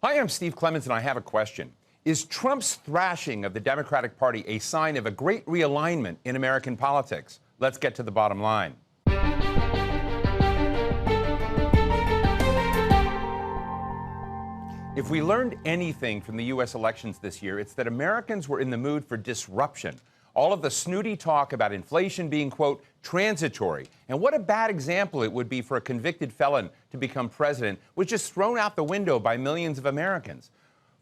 Hi, I'm Steve Clemons, and I have a question. Is Trump's thrashing of the Democratic Party a sign of a great realignment in American politics? Let's get to the bottom line. If we learned anything from the U.S. elections this year, it's that Americans were in the mood for disruption. All of the snooty talk about inflation being, quote, transitory, and what a bad example it would be for a convicted felon to become president was just thrown out the window by millions of Americans.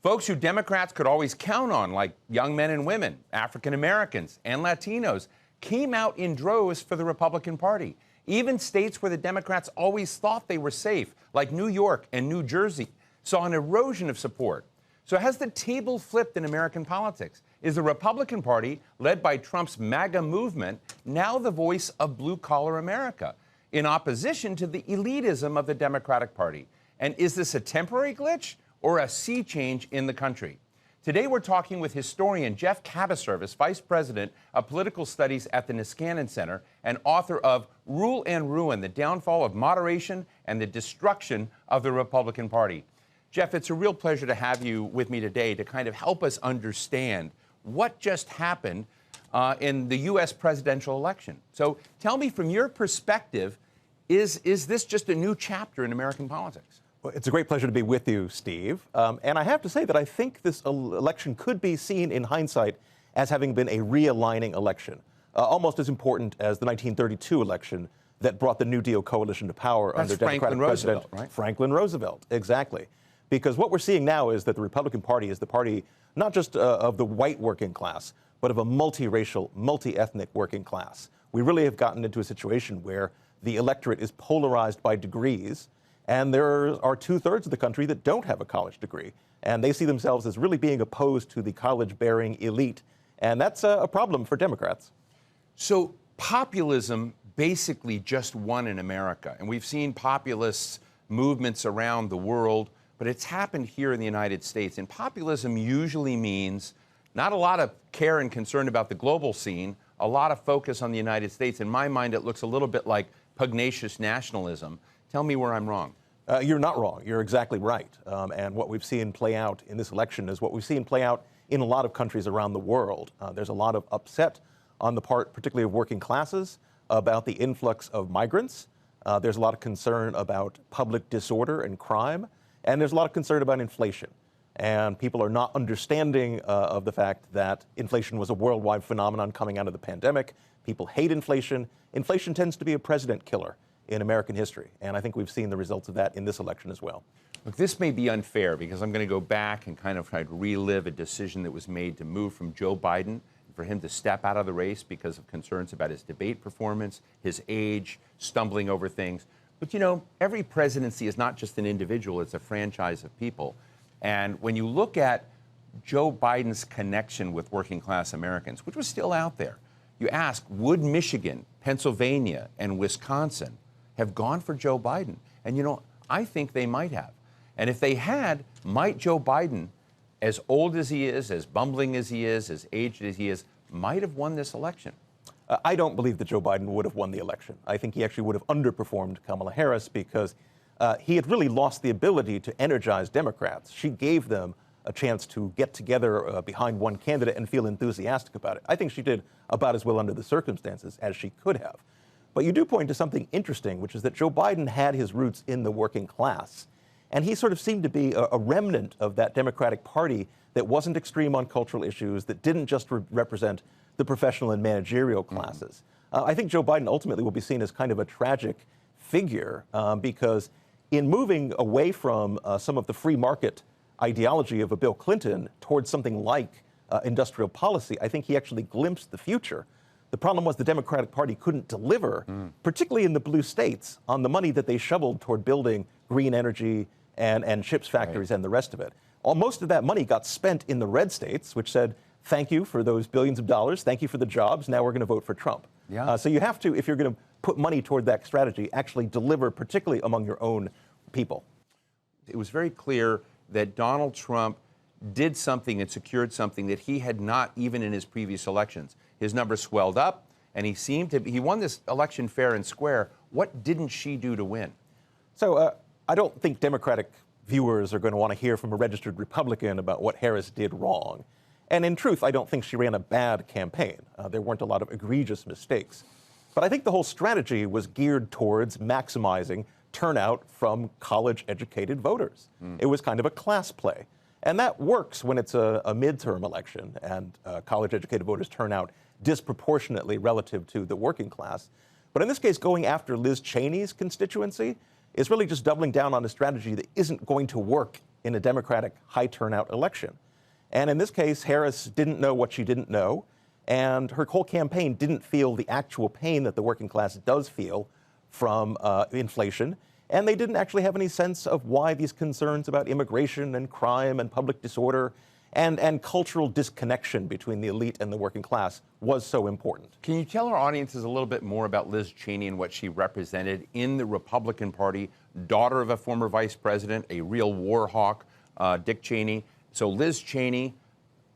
Folks who Democrats could always count on, like young men and women, African Americans, and Latinos, came out in droves for the Republican Party. Even states where the Democrats always thought they were safe, like New York and New Jersey, saw an erosion of support. So has the table flipped in American politics? Is the Republican Party, led by Trump's MAGA movement, now the voice of blue-collar America, in opposition to the elitism of the Democratic Party? And is this a temporary glitch or a sea change in the country? Today we're talking with historian Geoff Kabaservice, Vice President of Political Studies at the Niskanen Center and author of Rule and Ruin, The Downfall of Moderation and the Destruction of the Republican Party. Geoff, it's a real pleasure to have you with me today to kind of help us understand what just happened in the U.S. presidential election. So tell me, from your perspective, is this just a new chapter in American politics? Well, it's a great pleasure to be with you, Steve. And I have to say that I think this election could be seen in hindsight as having been a realigning election, almost as important as the 1932 election that brought the New Deal coalition to power under Democratic President Franklin Roosevelt. Exactly. Because what we're seeing now is that the Republican Party is the party not just of the white working class, but of a multiracial, multi-ethnic working class. We really have gotten into a situation where the electorate is polarized by degrees, and there are two-thirds of the country that don't have a college degree. And they see themselves as really being opposed to the college-bearing elite. And that's a problem for Democrats. So populism basically just won in America. And we've seen populist movements around the world, but it's happened here in the United States. And populism usually means not a lot of care and concern about the global scene, a lot of focus on the United States. In my mind, it looks a little bit like pugnacious nationalism. Tell me where I'm wrong. You're not wrong. You're exactly right. And what we've seen play out in this election is what we've seen play out in a lot of countries around the world. There's a lot of upset on the part, particularly of working classes, about the influx of migrants. There's a lot of concern about public disorder and crime. And there's a lot of concern about inflation. And people are not understanding of the fact that inflation was a worldwide phenomenon coming out of the pandemic. People hate inflation. Inflation tends to be a president killer in American history. And I think we've seen the results of that in this election as well. Look, this may be unfair because I'm going to go back and kind of try to relive a decision that was made to move from Joe Biden, for him to step out of the race because of concerns about his debate performance, his age, stumbling over things. But, you know, every presidency is not just an individual, it's a franchise of people. And when you look at Joe Biden's connection with working class Americans, which was still out there, you ask, would Michigan, Pennsylvania, and Wisconsin have gone for Joe Biden? And, you know, I think they might have. And if they had, might Joe Biden, as old as he is, as bumbling as he is, as aged as he is, might have won this election? I don't believe that Joe Biden would have won the election. I think he actually would have underperformed Kamala Harris because he had really lost the ability to energize Democrats. She gave them a chance to get together behind one candidate and feel enthusiastic about it. I think she did about as well under the circumstances as she could have. But you do point to something interesting, which is that Joe Biden had his roots in the working class. And he sort of seemed to be a remnant of that Democratic Party that wasn't extreme on cultural issues, that didn't just represent the professional and managerial classes. I think Joe Biden ultimately will be seen as kind of a tragic figure because in moving away from some of the free market ideology of a Bill Clinton towards something like industrial policy, I think he actually glimpsed the future. The problem was the Democratic Party couldn't deliver, particularly in the blue states, on the money that they shoveled toward building green energy and chips factories and the rest of it. Most of that money got spent in the red states, which said, thank you for those billions of dollars. Thank you for the jobs. Now we're going to vote for Trump. So you have to, if you're going to put money toward that strategy, actually deliver, particularly among your own people. It was very clear that Donald Trump did something and secured something that he had not even in his previous elections. His numbers swelled up, and he won this election fair and square. What didn't she do to win? So I don't think Democratic viewers are going to want to hear from a registered Republican about what Harris did wrong. And in truth, I don't think she ran a bad campaign. There weren't a lot of egregious mistakes. But I think the whole strategy was geared towards maximizing turnout from college-educated voters. It was kind of a class play. And that works when it's a midterm election and college-educated voters turn out disproportionately relative to the working class. But in this case, going after Liz Cheney's constituency is really just doubling down on a strategy that isn't going to work in a Democratic high-turnout election. And in this case, Harris didn't know what she didn't know, and her whole campaign didn't feel the actual pain that the working class does feel from inflation, and they didn't actually have any sense of why these concerns about immigration and crime and public disorder and cultural disconnection between the elite and the working class was so important. Can you tell our audiences a little bit more about Liz Cheney and what she represented in the Republican Party, daughter of a former vice president, a real war hawk, Dick Cheney? So Liz Cheney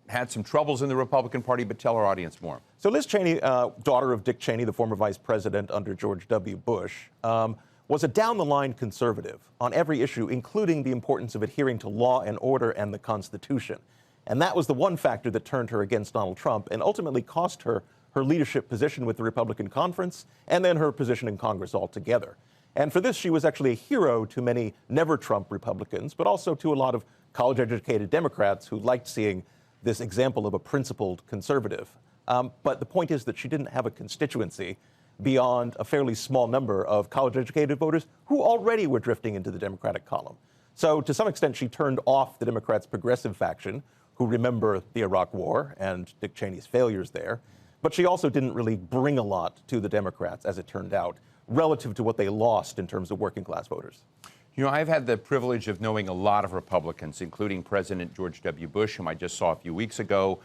had some troubles in the Republican Party, but tell our audience more. So Liz Cheney, daughter of Dick Cheney, the former vice president under George W. Bush, was a down-the-line conservative on every issue, including the importance of adhering to law and order and the Constitution. And that was the one factor that turned her against Donald Trump and ultimately cost her her leadership position with the Republican conference and then her position in Congress altogether. And for this, she was actually a hero to many never-Trump Republicans, but also to a lot of college-educated Democrats who liked seeing this example of a principled conservative. But the point is that she didn't have a constituency beyond a fairly small number of college-educated voters who already were drifting into the Democratic column. So to some extent, she turned off the Democrats' progressive faction, who remember the Iraq War and Dick Cheney's failures there. But she also didn't really bring a lot to the Democrats, as it turned out, relative to what they lost in terms of working-class voters. You know, I've had the privilege of knowing a lot of Republicans, including President George W. Bush, whom I just saw a few weeks ago,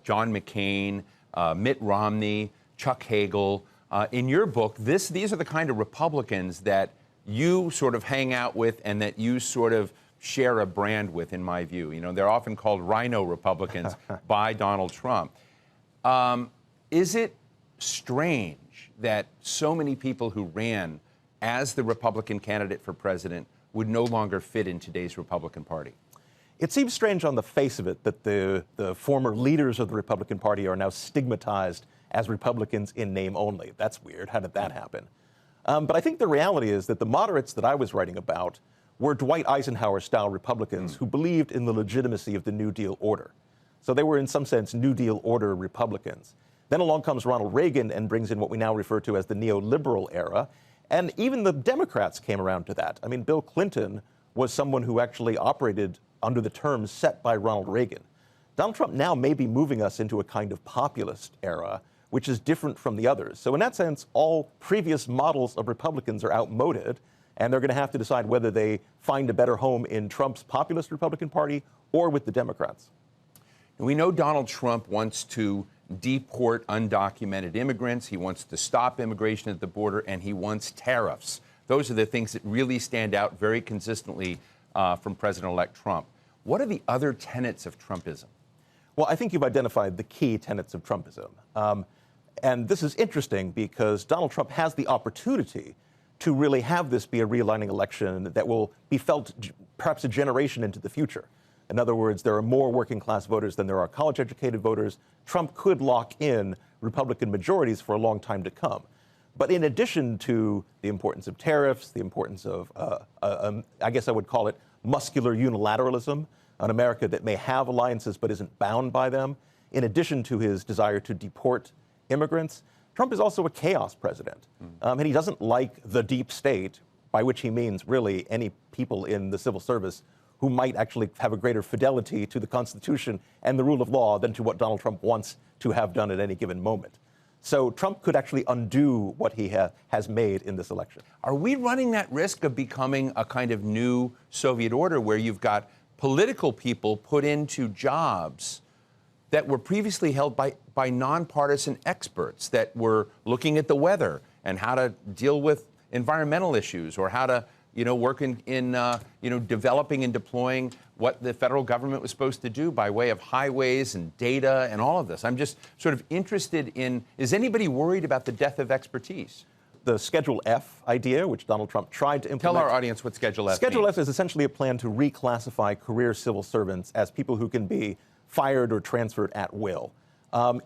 John McCain, Mitt Romney, Chuck Hagel. In your book, these are the kind of Republicans that you sort of hang out with and that you sort of share a brand with, in my view. You know, they're often called Rhino Republicans by Donald Trump. Is it strange that so many people who ran as the Republican candidate for president would no longer fit in today's Republican Party? It seems strange on the face of it that the former leaders of the Republican Party are now stigmatized as Republicans in name only. That's weird. How did that happen? But I think the reality is that the moderates that I was writing about were Dwight Eisenhower-style Republicans who believed in the legitimacy of the New Deal order. So they were, in some sense, New Deal order Republicans. Then along comes Ronald Reagan and brings in what we now refer to as the neoliberal era. And even the Democrats came around to that. I mean, Bill Clinton was someone who actually operated under the terms set by Ronald Reagan. Donald Trump now may be moving us into a kind of populist era, which is different from the others. So in that sense, all previous models of Republicans are outmoded, and they're going to have to decide whether they find a better home in Trump's populist Republican Party or with the Democrats. We know Donald Trump wants to deport undocumented immigrants. He wants to stop immigration at the border, and he wants tariffs. Those are the things that really stand out very consistently from President-elect Trump. What are the other tenets of Trumpism? Well, I think you've identified the key tenets of Trumpism. And this is interesting because Donald Trump has the opportunity to really have this be a realigning election that will be felt perhaps a generation into the future. In other words, there are more working-class voters than there are college-educated voters. Trump could lock in Republican majorities for a long time to come. But in addition to the importance of tariffs, the importance of, I guess I would call it muscular unilateralism, an America that may have alliances but isn't bound by them, in addition to his desire to deport immigrants, Trump is also a chaos president. And he doesn't like the deep state, by which he means really any people in the civil service who might actually have a greater fidelity to the Constitution and the rule of law than to what Donald Trump wants to have done at any given moment. So Trump could actually undo what he has made in this election. Are we running that risk of becoming a kind of new Soviet order where you've got political people put into jobs that were previously held by nonpartisan experts that were looking at the weather and how to deal with environmental issues or how to work in developing and deploying what the federal government was supposed to do by way of highways and data and all of this? I'm just sort of interested in, is anybody worried about the death of expertise? the Schedule F idea, which Donald Trump tried to implement. Tell our audience what Schedule F Schedule means. F is essentially a plan to reclassify career civil servants as people who can be fired or transferred at will.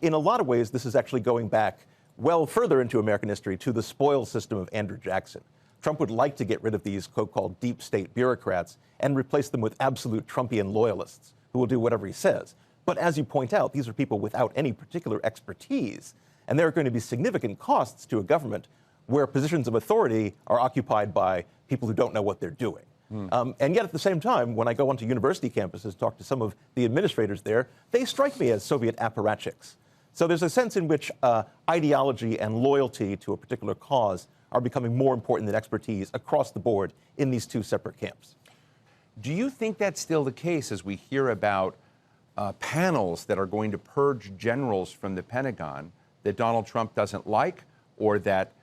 In a lot of ways, this is actually going back well further into American history to the spoils system of Andrew Jackson. Trump would like to get rid of these so-called deep state bureaucrats and replace them with absolute Trumpian loyalists who will do whatever he says. But as you point out, these are people without any particular expertise, and there are going to be significant costs to a government where positions of authority are occupied by people who don't know what they're doing. And yet at the same time, when I go onto university campuses, talk to some of the administrators there, they strike me as Soviet apparatchiks. So there's a sense in which ideology and loyalty to a particular cause are becoming more important than expertise across the board in these two separate camps. Do you think that's still the case as we hear about panels that are going to purge generals from the Pentagon that Donald Trump doesn't like, or that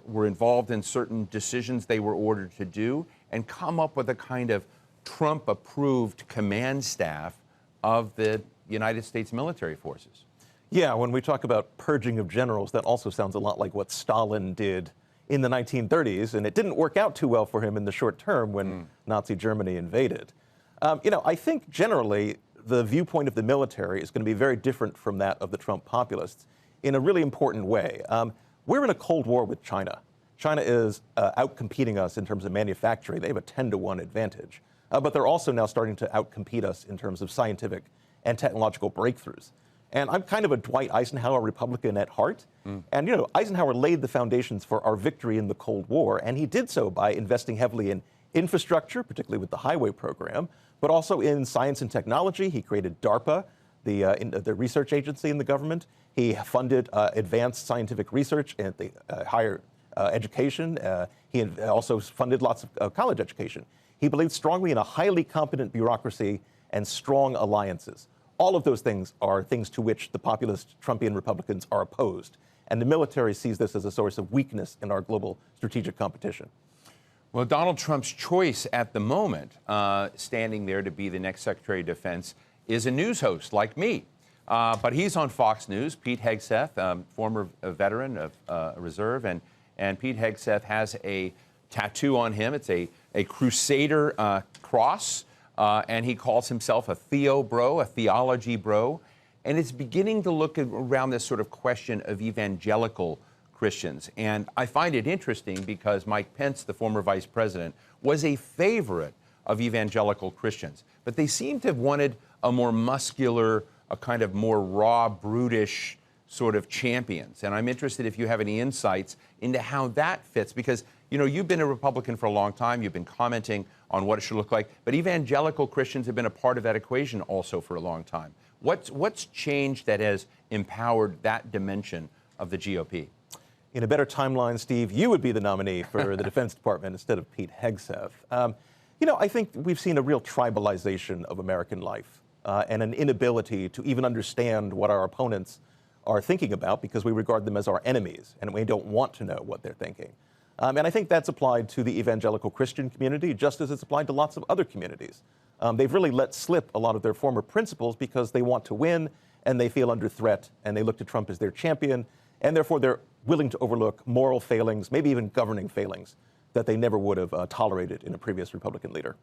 were involved in certain decisions they were ordered to do, and come up with a kind of Trump-approved command staff of the United States military forces? Yeah, when we talk about purging of generals, that also sounds a lot like what Stalin did in the 1930s, and it didn't work out too well for him in the short term when Nazi Germany invaded. I think generally the viewpoint of the military is going to be very different from that of the Trump populists in a really important way. We're in a Cold War with China. China is outcompeting us in terms of manufacturing. They have a 10-to-1 advantage. But they're also now starting to outcompete us in terms of scientific and technological breakthroughs. And I'm kind of a Dwight Eisenhower Republican at heart. And, Eisenhower laid the foundations for our victory in the Cold War, and he did so by investing heavily in infrastructure, particularly with the highway program, but also in science and technology. He created DARPA, the research agency in the government. He funded advanced scientific research and the higher education. He also funded lots of college education. He believed strongly in a highly competent bureaucracy and strong alliances. All of those things are things to which the populist Trumpian Republicans are opposed. And the military sees this as a source of weakness in our global strategic competition. Well, Donald Trump's choice at the moment, standing there to be the next Secretary of Defense, is a news host like me. But he's on Fox News. Pete Hegseth, former veteran of Reserve, and Pete Hegseth has a tattoo on him. It's a Crusader cross. And he calls himself a theo bro, a theology bro. And it's beginning to look around this sort of question of evangelical Christians. And I find it interesting because Mike Pence, the former vice president, was a favorite of evangelical Christians. But they seem to have wanted a more muscular, a kind of more raw, brutish sort of champions. And I'm interested if you have any insights into how that fits, because you've been a Republican for a long time. You've been commenting on what it should look like. But evangelical Christians have been a part of that equation also for a long time. What's changed that has empowered that dimension of the GOP? In a better timeline, Steve, you would be the nominee for the Defense Department instead of Pete Hegseth. I think we've seen a real tribalization of American life and an inability to even understand what our opponents are thinking about because we regard them as our enemies and we don't want to know what they're thinking. And I think that's applied to the evangelical Christian community just as it's applied to lots of other communities. They've really let slip a lot of their former principles because they want to win and they feel under threat and they look to Trump as their champion, and therefore they're willing to overlook moral failings, maybe even governing failings that they never would have tolerated in a previous Republican leader.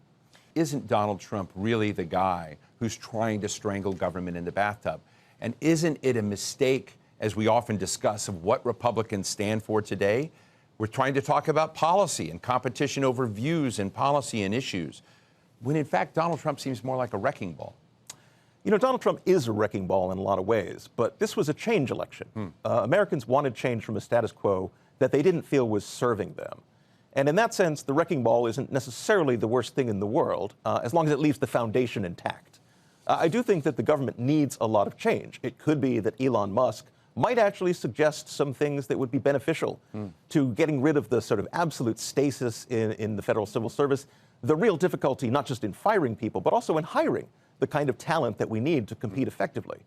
Isn't Donald Trump really the guy who's trying to strangle government in the bathtub? And isn't it a mistake, as we often discuss, of what Republicans stand for today? We're trying to talk about policy and competition over views and policy and issues, when in fact Donald Trump seems more like a wrecking ball. Donald Trump is a wrecking ball in a lot of ways, but this was a change election. Americans wanted change from a status quo that they didn't feel was serving them. And in that sense, the wrecking ball isn't necessarily the worst thing in the world, as long as it leaves the foundation intact. I do think that the government needs a lot of change. It could be that Elon Musk might actually suggest some things that would be beneficial to getting rid of the sort of absolute stasis in the federal civil service, the real difficulty not just in firing people, but also in hiring the kind of talent that we need to compete effectively.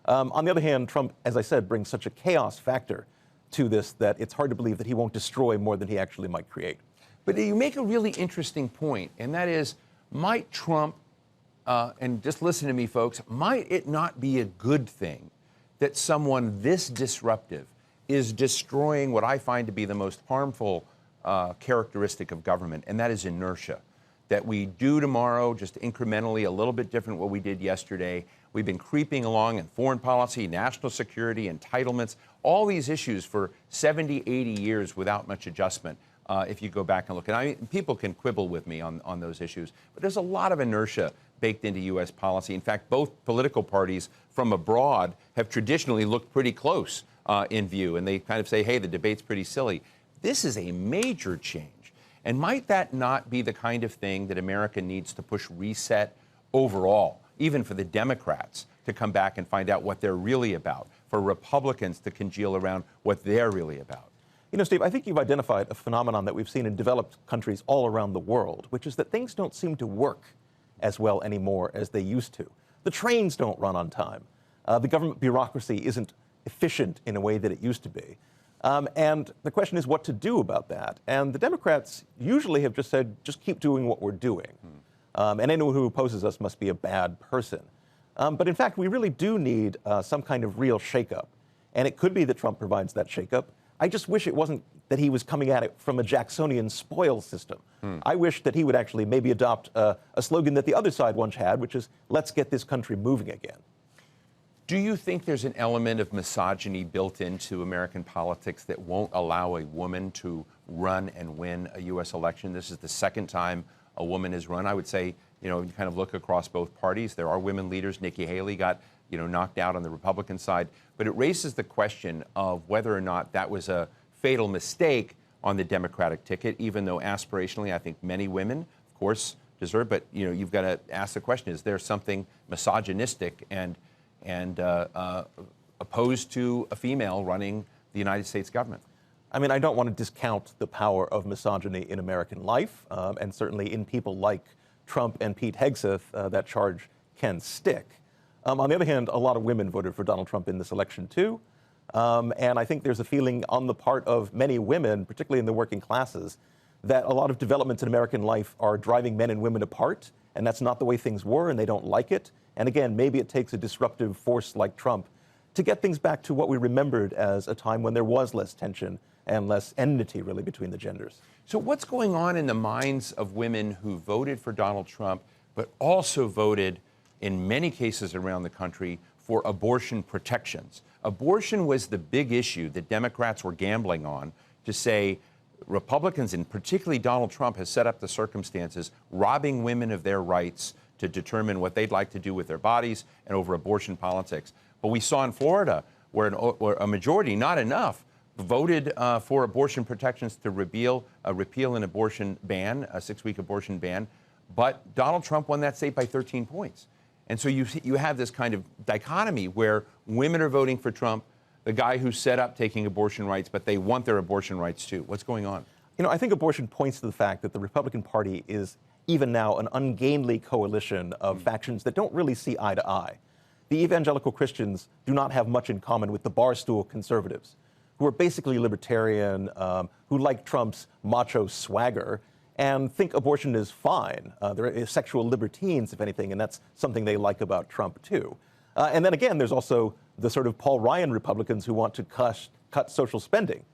On the other hand, Trump, as I said, brings such a chaos factor to this that it's hard to believe that he won't destroy more than he actually might create. But you make a really interesting point, and that is, might Trump, and just listen to me, folks, might it not be a good thing that someone this disruptive is destroying what I find to be the most harmful characteristic of government, and that is inertia. That we do tomorrow just incrementally a little bit different what we did yesterday. We've been creeping along in foreign policy, national security, entitlements, all these issues for 70, 80 years without much adjustment. If you go back and look, and I mean, people can quibble with me on those issues, but there's a lot of inertia baked into U.S. policy. In fact, both political parties from abroad have traditionally looked pretty close in view, and they kind of say, hey, the debate's pretty silly. This is a major change. And might that not be the kind of thing that America needs to push reset overall, even for the Democrats to come back and find out what they're really about, for Republicans to congeal around what they're really about? You know, Steve, I think you've identified a phenomenon that we've seen in developed countries all around the world, which is that things don't seem to work as well anymore as they used to. The trains don't run on time. The government bureaucracy isn't efficient in a way that it used to be. And the question is what to do about that. And the Democrats usually have just said, just keep doing what we're doing. And anyone who opposes us must be a bad person. But in fact, we really do need some kind of real shakeup. And it could be that Trump provides that shakeup. I just wish it wasn't that he was coming at it from a Jacksonian spoil system. I wish that he would actually maybe adopt a slogan that the other side once had, which is, let's get this country moving again. Do you think there's an element of misogyny built into American politics that won't allow a woman to run and win a U.S. election? This is the second time a woman has run. I would say, you know, you kind of look across both parties. There are women leaders. Nikki Haley got, you know, knocked out on the Republican side. But it raises the question of whether or not that was a fatal mistake on the Democratic ticket, even though aspirationally I think many women, of course, deserve. But, you know, you've got to ask the question, is there something misogynistic and opposed to a female running the United States government? I mean, I don't want to discount the power of misogyny in American life, and certainly in people like Trump and Pete Hegseth, that charge can stick. On the other hand, a lot of women voted for Donald Trump in this election, too. And I think there's a feeling on the part of many women, particularly in the working classes, that a lot of developments in American life are driving men and women apart, and that's not the way things were, and they don't like it. And again, maybe it takes a disruptive force like Trump to get things back to what we remembered as a time when there was less tension and less enmity, really, between the genders. So what's going on in the minds of women who voted for Donald Trump, but also voted, in many cases around the country, for abortion protections? Abortion was the big issue that Democrats were gambling on to say Republicans, and particularly Donald Trump, has set up the circumstances robbing women of their rights to determine what they'd like to do with their bodies and over abortion politics. But we saw in Florida where a majority, not enough, voted for abortion protections to repeal an abortion ban, a 6-week abortion ban. But Donald Trump won that state by 13 points. And so you have this kind of dichotomy where women are voting for Trump, the guy who set up taking abortion rights, but they want their abortion rights too. What's going on? You know, I think abortion points to the fact that the Republican Party is even now an ungainly coalition of factions that don't really see eye to eye. The evangelical Christians do not have much in common with the barstool conservatives, who are basically libertarian, who like Trump's macho swagger, and think abortion is fine. They're sexual libertines, if anything, and that's something they like about Trump, too. And then again, there's also the sort of Paul Ryan Republicans who want to cut social spending,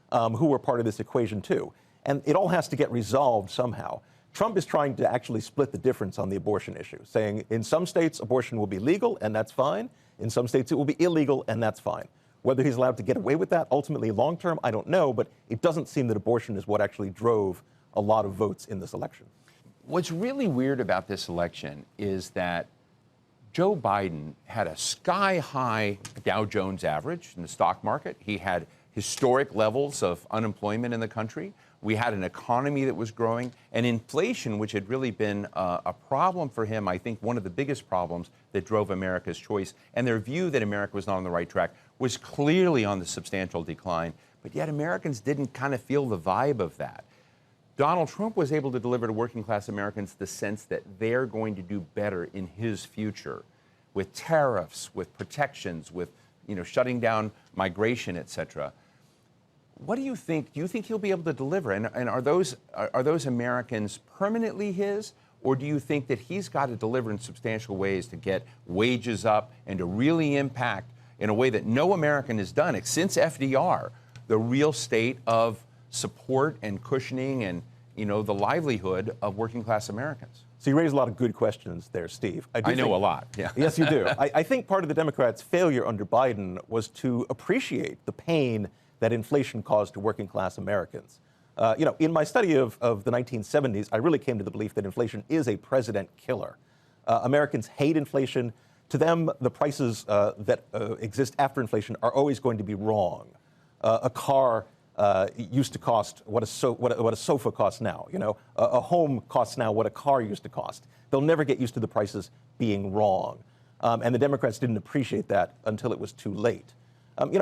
who are part of this equation, too. And it all has to get resolved somehow. Trump is trying to actually split the difference on the abortion issue, saying in some states abortion will be legal, and that's fine. In some states it will be illegal, and that's fine. Whether he's allowed to get away with that ultimately long term, I don't know, but it doesn't seem that abortion is what actually drove a lot of votes in this election. What's really weird about this election is that Joe Biden had a sky-high Dow Jones average in the stock market. He had historic levels of unemployment in the country. We had an economy that was growing, and inflation, which had really been a problem for him, I think one of the biggest problems that drove America's choice, and their view that America was not on the right track, was clearly on the substantial decline. But yet Americans didn't kind of feel the vibe of that. Donald Trump was able to deliver to working-class Americans the sense that they're going to do better in his future with tariffs, with protections, with, you know, shutting down migration, et cetera. What do you think? Do you think he'll be able to deliver? And are those Americans permanently his? Or do you think that he's got to deliver in substantial ways to get wages up and to really impact, in a way that no American has done since FDR, the real state of support and cushioning and, the livelihood of working class Americans. So you raise a lot of good questions there, Steve. I know a lot. Yeah. Yes, you do. I think part of the Democrats' failure under Biden was to appreciate the pain that inflation caused to working class Americans. In my study of the 1970s, I really came to the belief that inflation is a president killer. Americans hate inflation. To them, the prices that exist after inflation are always going to be wrong. A car used to cost what a sofa costs now. A home costs now what a car used to cost. They'll never get used to the prices being wrong. And the Democrats didn't appreciate that until it was too late.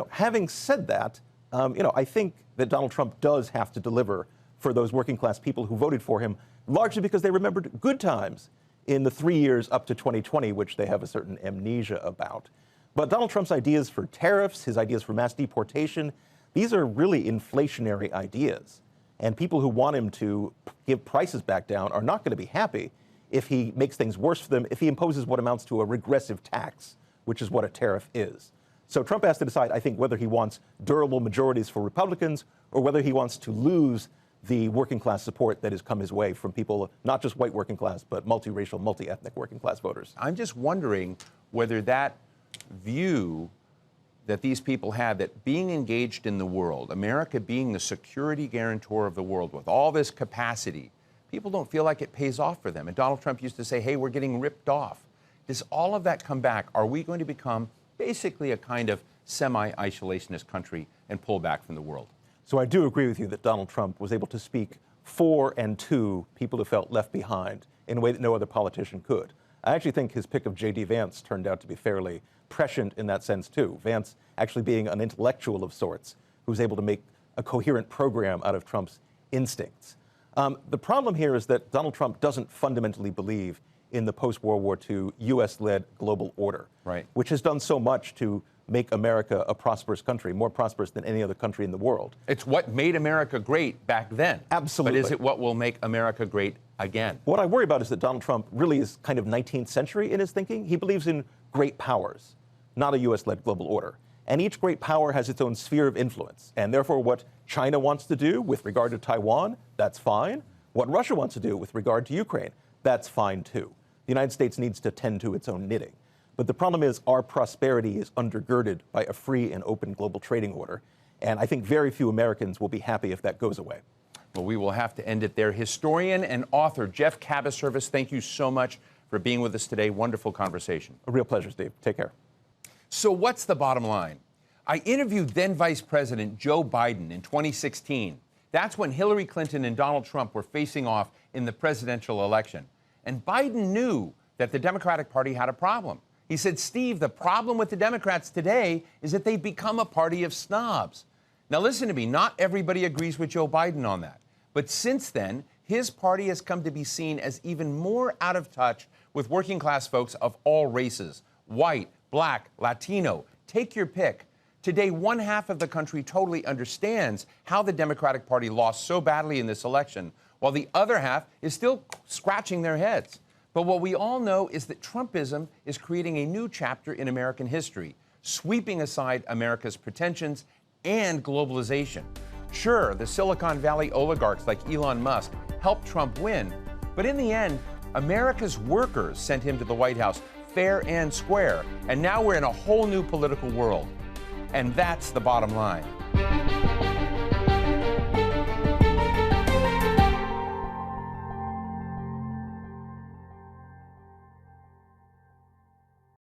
Having said that, I think that Donald Trump does have to deliver for those working class people who voted for him, largely because they remembered good times in the 3 years up to 2020, which they have a certain amnesia about. But Donald Trump's ideas for tariffs, his ideas for mass deportation, these are really inflationary ideas. And people who want him to give prices back down are not going to be happy if he makes things worse for them, if he imposes what amounts to a regressive tax, which is what a tariff is. So Trump has to decide, I think, whether he wants durable majorities for Republicans or whether he wants to lose the working class support that has come his way from people, not just white working class, but multiracial, multi-ethnic working class voters. I'm just wondering whether that view that these people have, that being engaged in the world, America being the security guarantor of the world with all this capacity, people don't feel like it pays off for them. And Donald Trump used to say, hey, we're getting ripped off. Does all of that come back? Are we going to become basically a kind of semi-isolationist country and pull back from the world? So I do agree with you that Donald Trump was able to speak for and to people who felt left behind in a way that no other politician could. I actually think his pick of J.D. Vance turned out to be fairly prescient in that sense, too. Vance actually being an intellectual of sorts who's able to make a coherent program out of Trump's instincts. The problem here is that Donald Trump doesn't fundamentally believe in the post-World War II U.S.-led global order, right, which has done so much to make America a prosperous country, more prosperous than any other country in the world. It's what made America great back then. Absolutely. But is it what will make America great again? What I worry about is that Donald Trump really is kind of 19th century in his thinking. He believes in great powers, not a U.S.-led global order. And each great power has its own sphere of influence. And therefore, what China wants to do with regard to Taiwan, that's fine. What Russia wants to do with regard to Ukraine, that's fine too. The United States needs to tend to its own knitting. But the problem is our prosperity is undergirded by a free and open global trading order. And I think very few Americans will be happy if that goes away. Well, we will have to end it there. Historian and author Geoff Kabaservice, thank you so much for being with us today. Wonderful conversation. A real pleasure, Steve. Take care. So what's the bottom line? I interviewed then Vice President Joe Biden in 2016. That's when Hillary Clinton and Donald Trump were facing off in the presidential election. And Biden knew that the Democratic Party had a problem. He said, Steve, the problem with the Democrats today is that they've become a party of snobs. Now, listen to me. Not everybody agrees with Joe Biden on that. But since then, his party has come to be seen as even more out of touch with working class folks of all races, white, black, Latino, take your pick. Today, one half of the country totally understands how the Democratic Party lost so badly in this election, while the other half is still scratching their heads. But what we all know is that Trumpism is creating a new chapter in American history, sweeping aside America's pretensions and globalization. Sure, the Silicon Valley oligarchs like Elon Musk helped Trump win, but in the end, America's workers sent him to the White House fair and square, and now we're in a whole new political world. And that's the bottom line.